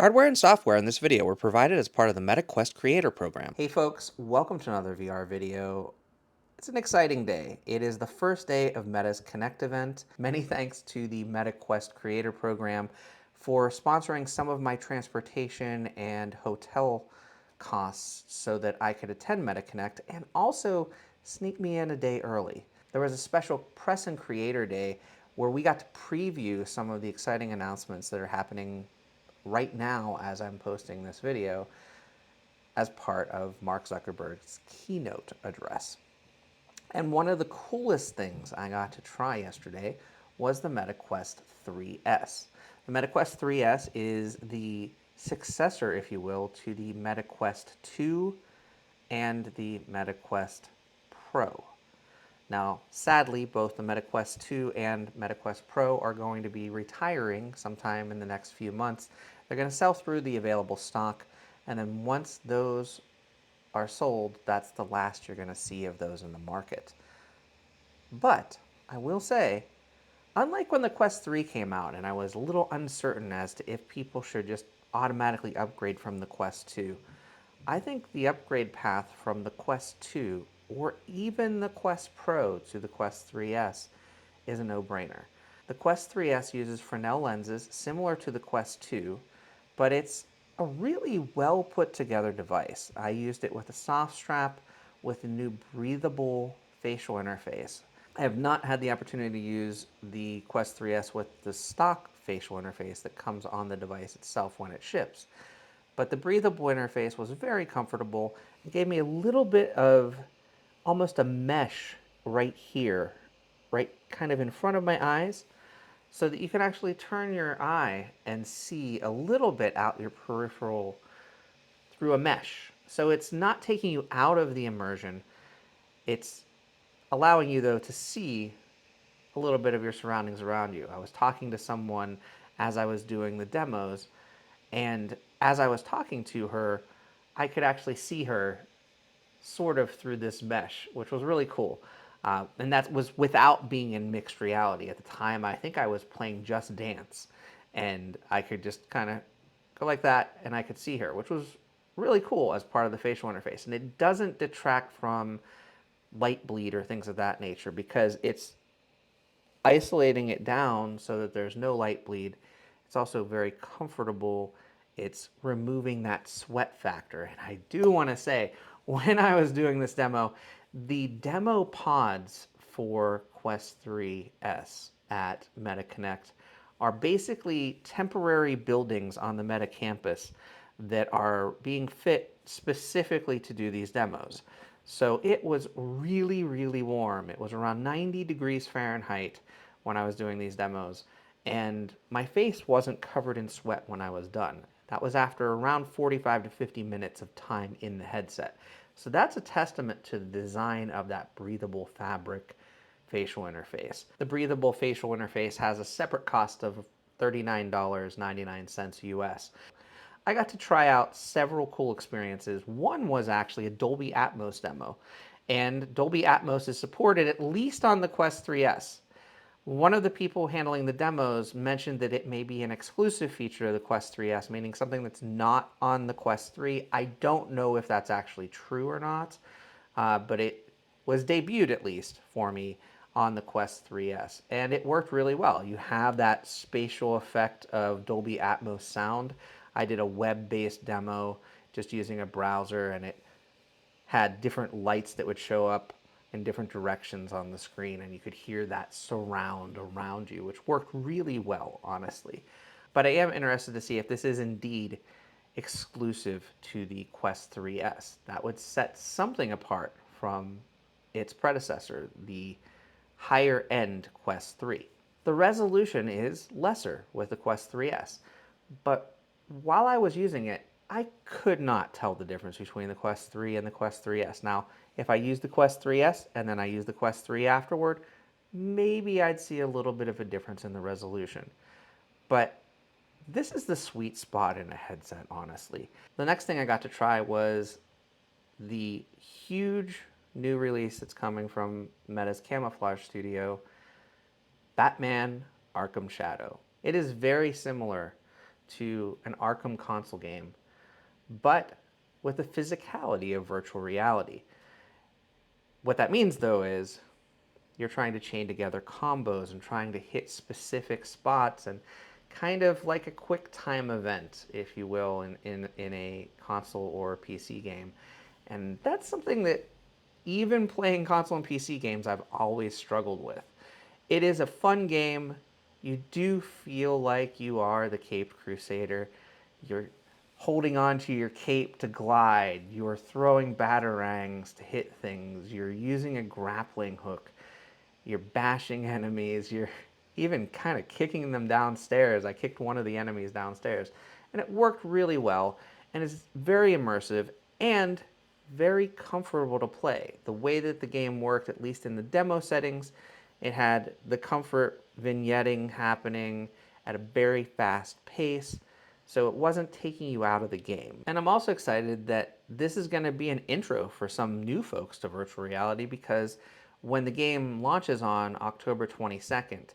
Hardware and software in this video were provided as part of the MetaQuest Creator Program. Hey folks, welcome to another VR video. It's an exciting day. It is the first day of Meta's Connect event. Many thanks to the MetaQuest Creator Program for sponsoring some of my transportation and hotel costs so that I could attend MetaConnect and also sneak me in a day early. There was a special Press and Creator Day where we got to preview some of the exciting announcements that are happening right now as I'm posting this video as part of Mark Zuckerberg's keynote address. And one of the coolest things I got to try yesterday was the MetaQuest 3S. The MetaQuest 3S is the successor, if you will, to the MetaQuest 2 and the MetaQuest Pro. Now, sadly, both the MetaQuest 2 and MetaQuest Pro are going to be retiring sometime in the next few months. They're going to sell through the available stock, and then once those are sold, that's the last you're going to see of those in the market. But I will say, unlike when the Quest 3 came out and I was a little uncertain as to if people should just automatically upgrade from the Quest 2, I think the upgrade path from the Quest 2 or even the Quest Pro to the Quest 3S is a no-brainer. The Quest 3S uses Fresnel lenses similar to the Quest 2, but it's a really well put together device. I used it with a soft strap with a new breathable facial interface. I have not had the opportunity to use the Quest 3S with the stock facial interface that comes on the device itself when it ships. But the breathable interface was very comfortable. It gave me a little bit of almost a mesh right here, right kind of in front of my eyes, so that you can actually turn your eye and see a little bit out your peripheral through a mesh. So it's not taking you out of the immersion. It's allowing you, though, to see a little bit of your surroundings around you. I was talking to someone as I was doing the demos, and as I was talking to her, I could actually see her sort of through this mesh, which was really cool. And that was without being in mixed reality. At the time, I think I was playing Just Dance, and I could just kind of go like that, and I could see her, which was really cool as part of the facial interface. And it doesn't detract from light bleed or things of that nature because it's isolating it down so that there's no light bleed. It's also very comfortable. It's removing that sweat factor. And I do want to say, when I was doing this demo, the demo pods for Quest 3S at MetaConnect are basically temporary buildings on the Meta campus that are being fit specifically to do these demos. So it was really, really warm. It was around 90 degrees Fahrenheit when I was doing these demos, and my face wasn't covered in sweat when I was done. That was after around 45 to 50 minutes of time in the headset. So that's a testament to the design of that breathable fabric facial interface. The breathable facial interface has a separate cost of $39.99 US. I got to try out several cool experiences. One was actually a Dolby Atmos demo, and Dolby Atmos is supported at least on the Quest 3S. One of the people handling the demos mentioned that it may be an exclusive feature of the Quest 3S, meaning something that's not on the Quest 3. I don't know if that's actually true or not, but it was debuted at least for me on the Quest 3S, and it worked really well. You have that spatial effect of Dolby Atmos sound. I did a web-based demo just using a browser, and it had different lights that would show up in different directions on the screen, and you could hear that surround around you, which worked really well, honestly. But I am interested to see if this is indeed exclusive to the Quest 3S. That would set something apart from its predecessor, the higher end Quest 3. The resolution is lesser with the Quest 3S, but while I was using it, I could not tell the difference between the Quest 3 and the Quest 3S. Now, if I use the Quest 3S and then I use the Quest 3 afterward, maybe I'd see a little bit of a difference in the resolution. But this is the sweet spot in a headset, honestly. The next thing I got to try was the huge new release that's coming from Meta's Camouflage Studio, Batman Arkham Shadow. It is very similar to an Arkham console game, but with the physicality of virtual reality. What that means, though, is you're trying to chain together combos and trying to hit specific spots, and kind of like a quick time event, if you will, in a console or a PC game. And that's something that even playing console and PC games I've always struggled with. It is a fun game. You do feel like you are the Caped Crusader. You're holding onto your cape to glide. You're throwing batarangs to hit things. You're using a grappling hook. You're bashing enemies. You're even kind of kicking them downstairs. I kicked one of the enemies downstairs, and it worked really well, and it's very immersive and very comfortable to play. The way that the game worked, at least in the demo settings, it had the comfort vignetting happening at a very fast pace, so it wasn't taking you out of the game. And I'm also excited that this is going to be an intro for some new folks to virtual reality, because when the game launches on October 22nd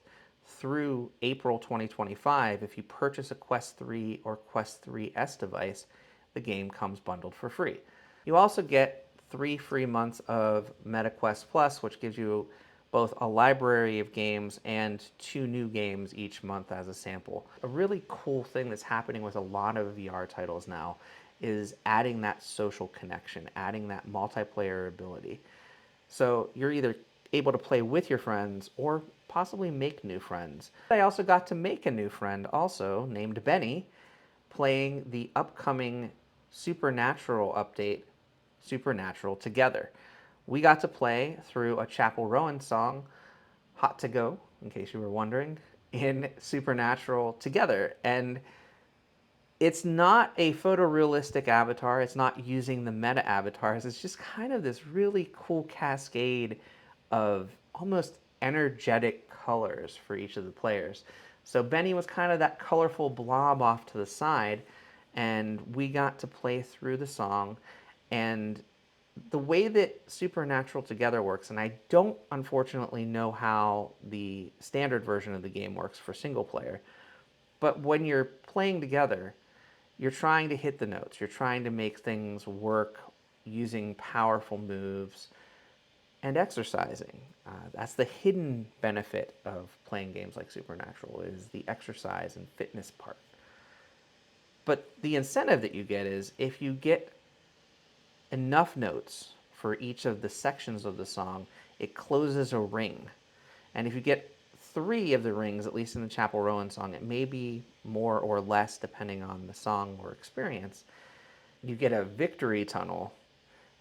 through April 2025, if you purchase a Quest 3 or Quest 3S device, the game comes bundled for free. You also get 3 free months of MetaQuest Plus, which gives you both a library of games and 2 new games each month as a sample. A really cool thing that's happening with a lot of VR titles now is adding that social connection, adding that multiplayer ability. So you're either able to play with your friends or possibly make new friends. I also got to make a new friend also named Benny, playing the upcoming Supernatural update, Supernatural Together. We got to play through a Chappell Rowan song, Hot to Go, in case you were wondering, in Supernatural Together. And it's not a photorealistic avatar. It's not using the meta avatars. It's just kind of this really cool cascade of almost energetic colors for each of the players. So Benny was kind of that colorful blob off to the side, and we got to play through the song. And the way that Supernatural Together works, and I don't unfortunately know how the standard version of the game works for single player, but when you're playing together, you're trying to hit the notes. You're trying to make things work using powerful moves and exercising. That's the hidden benefit of playing games like Supernatural, is the exercise and fitness part. But the incentive that you get is if you get enough notes for each of the sections of the song, it closes a ring. And if you get 3 of the rings, at least in the Chappell Rowan song, it may be more or less depending on the song or experience, you get a victory tunnel,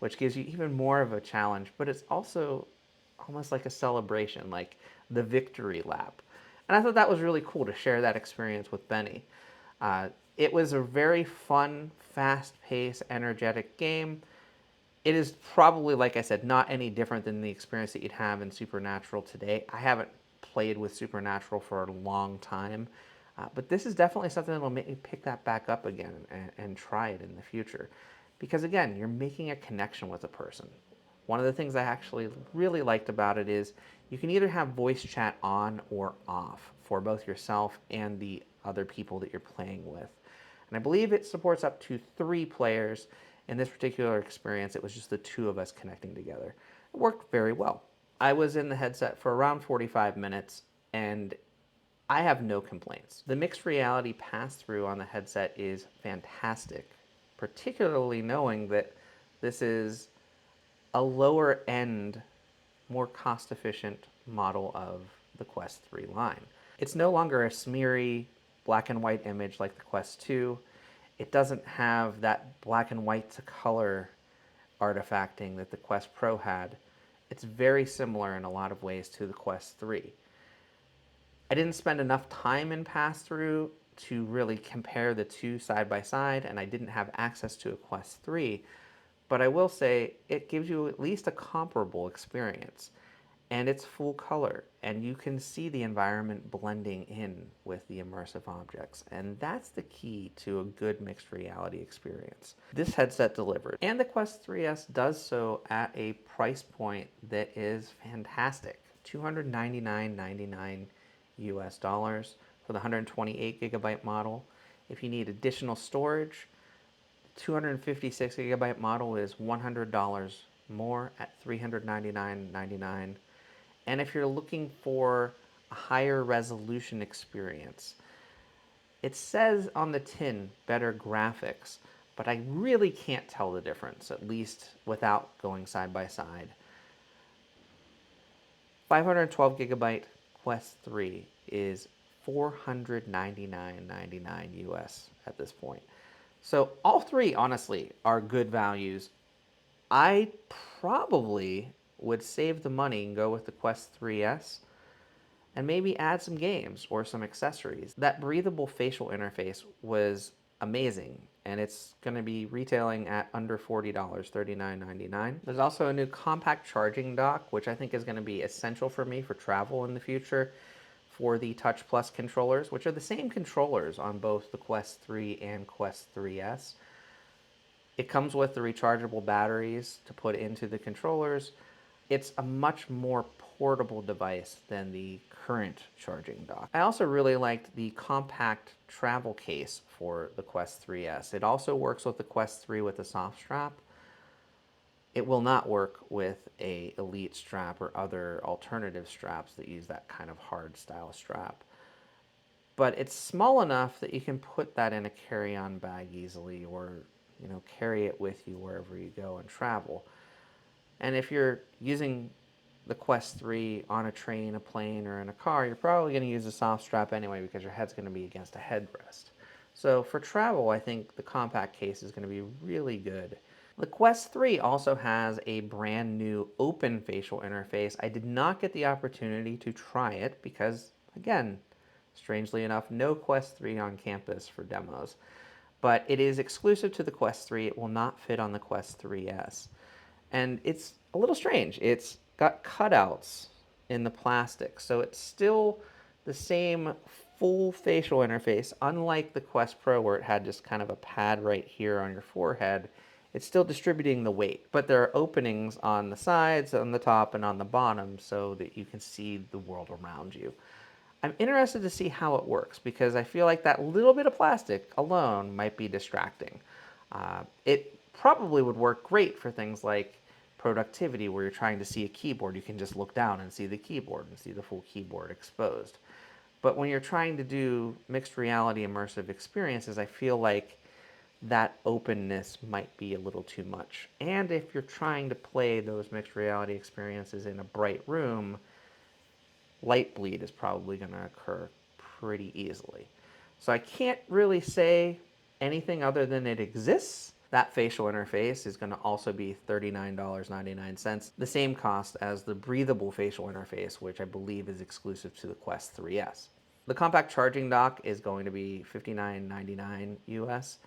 which gives you even more of a challenge, but it's also almost like a celebration, like the victory lap. And I thought that was really cool to share that experience with Benny. It was a very fun, fast-paced, energetic game. It is probably, like I said, not any different than the experience that you'd have in Supernatural today. I haven't played with Supernatural for a long time, but this is definitely something that will make me pick that back up again and try it in the future. Because again, you're making a connection with a person. One of the things I actually really liked about it is you can either have voice chat on or off for both yourself and the other people that you're playing with. And I believe it supports up to 3 players. In this particular experience, it was just the 2 of us connecting together. It worked very well. I was in the headset for around 45 minutes, and I have no complaints. The mixed reality pass-through on the headset is fantastic, particularly knowing that this is a lower end, more cost-efficient model of the Quest 3 line. It's no longer a smeary black and white image like the Quest 2. It doesn't have that black and white to color artifacting that the Quest Pro had. It's very similar in a lot of ways to the Quest 3. I didn't spend enough time in pass-through to really compare the 2 side by side, and I didn't have access to a Quest 3, but I will say it gives you at least a comparable experience. And it's full color, and you can see the environment blending in with the immersive objects, and that's the key to a good mixed reality experience. This headset delivered, and the Quest 3S does so at a price point that is fantastic. $299.99 US for the 128 gigabyte model, If you need additional storage, 256 gigabyte model is $100 more at $399.99. And if you're looking for a higher resolution experience, it says on the tin better graphics, but I really can't tell the difference, at least without going side by side. 512 gigabyte Quest 3 is $499.99 US at this point. So all three, honestly, are good values. I probably would save the money and go with the Quest 3S and maybe add some games or some accessories. That breathable facial interface was amazing, and it's going to be retailing at under $40, $39.99. There's also a new compact charging dock, which I think is going to be essential for me for travel in the future, for the Touch Plus controllers, which are the same controllers on both the Quest 3 and Quest 3S. It comes with the rechargeable batteries to put into the controllers. It's a much more portable device than the current charging dock. I also really liked the compact travel case for the Quest 3S. It also works with the Quest 3 with a soft strap. It will not work with a Elite strap or other alternative straps that use that kind of hard style strap. But it's small enough that you can put that in a carry-on bag easily, or carry it with you wherever you go and travel. And if you're using the Quest 3 on a train, a plane, or in a car, you're probably going to use a soft strap anyway because your head's going to be against a headrest. So for travel, I think the compact case is going to be really good. The Quest 3 also has a brand new open facial interface. I did not get the opportunity to try it because, again, strangely enough, no Quest 3 on campus for demos. But it is exclusive to the Quest 3. It will not fit on the Quest 3S. And it's a little strange. It's got cutouts in the plastic, so it's still the same full facial interface, unlike the Quest Pro where it had just kind of a pad right here on your forehead. It's still distributing the weight, but there are openings on the sides, on the top, and on the bottom so that you can see the world around you. I'm interested to see how it works because I feel like that little bit of plastic alone might be distracting. It probably would work great for things like productivity where you're trying to see a keyboard. You can just look down and see the keyboard and see the full keyboard exposed. But when you're trying to do mixed reality immersive experiences, I feel like that openness might be a little too much. And if you're trying to play those mixed reality experiences in a bright room, light bleed is probably going to occur pretty easily. So I can't really say anything other than it exists. That facial interface is going to also be $39.99, the same cost as the breathable facial interface, which I believe is exclusive to the Quest 3S. The compact charging dock is going to be $59.99 US,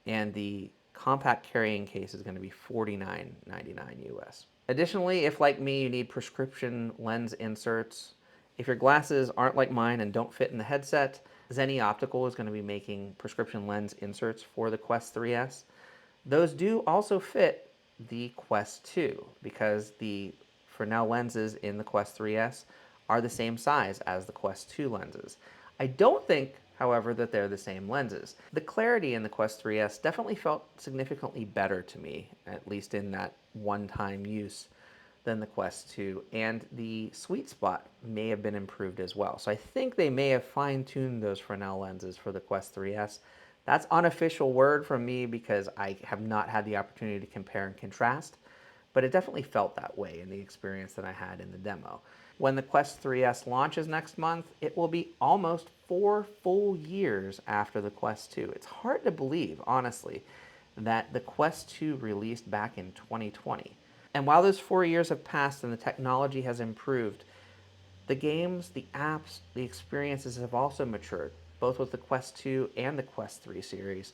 and the compact carrying case is going to be $49.99 US. Additionally, if like me, you need prescription lens inserts, if your glasses aren't like mine and don't fit in the headset, Zenni Optical is going to be making prescription lens inserts for the Quest 3S. Those do also fit the Quest 2 because the Fresnel lenses in the Quest 3S are the same size as the Quest 2 lenses. I don't think, however, that they're the same lenses. The clarity in the Quest 3S definitely felt significantly better to me, at least in that one-time use, than the Quest 2, and the sweet spot may have been improved as well. So I think they may have fine-tuned those Fresnel lenses for the Quest 3S. That's unofficial word from me because I have not had the opportunity to compare and contrast, but it definitely felt that way in the experience that I had in the demo. When the Quest 3S launches next month, it will be almost 4 full years after the Quest 2. It's hard to believe, honestly, that the Quest 2 released back in 2020. And while those 4 years have passed and the technology has improved, the games, the apps, the experiences have also matured, both with the Quest 2 and the Quest 3 series.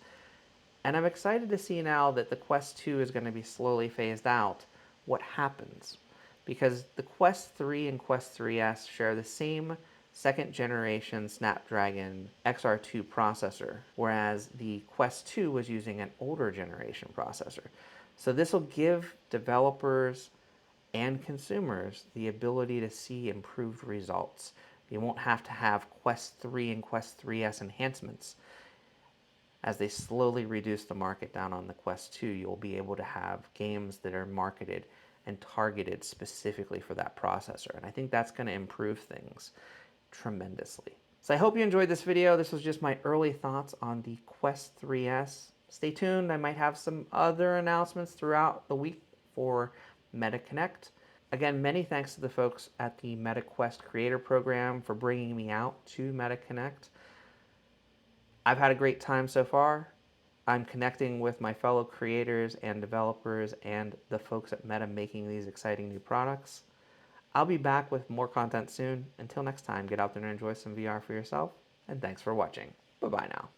And I'm excited to see now that the Quest 2 is going to be slowly phased out, what happens. Because the Quest 3 and Quest 3S share the same second generation Snapdragon XR2 processor, whereas the Quest 2 was using an older generation processor. So this will give developers and consumers the ability to see improved results. You won't have to have Quest 3 and Quest 3S enhancements. as they slowly reduce the market down on the Quest 2, you'll be able to have games that are marketed and targeted specifically for that processor. And I think that's going to improve things tremendously. So I hope you enjoyed this video. This was just my early thoughts on the Quest 3S. Stay tuned. I might have some other announcements throughout the week for MetaConnect. Again, many thanks to the folks at the MetaQuest Creator Program for bringing me out to MetaConnect. I've had a great time so far. I'm connecting with my fellow creators and developers and the folks at Meta making these exciting new products. I'll be back with more content soon. Until next time, get out there and enjoy some VR for yourself, and thanks for watching. Bye-bye now.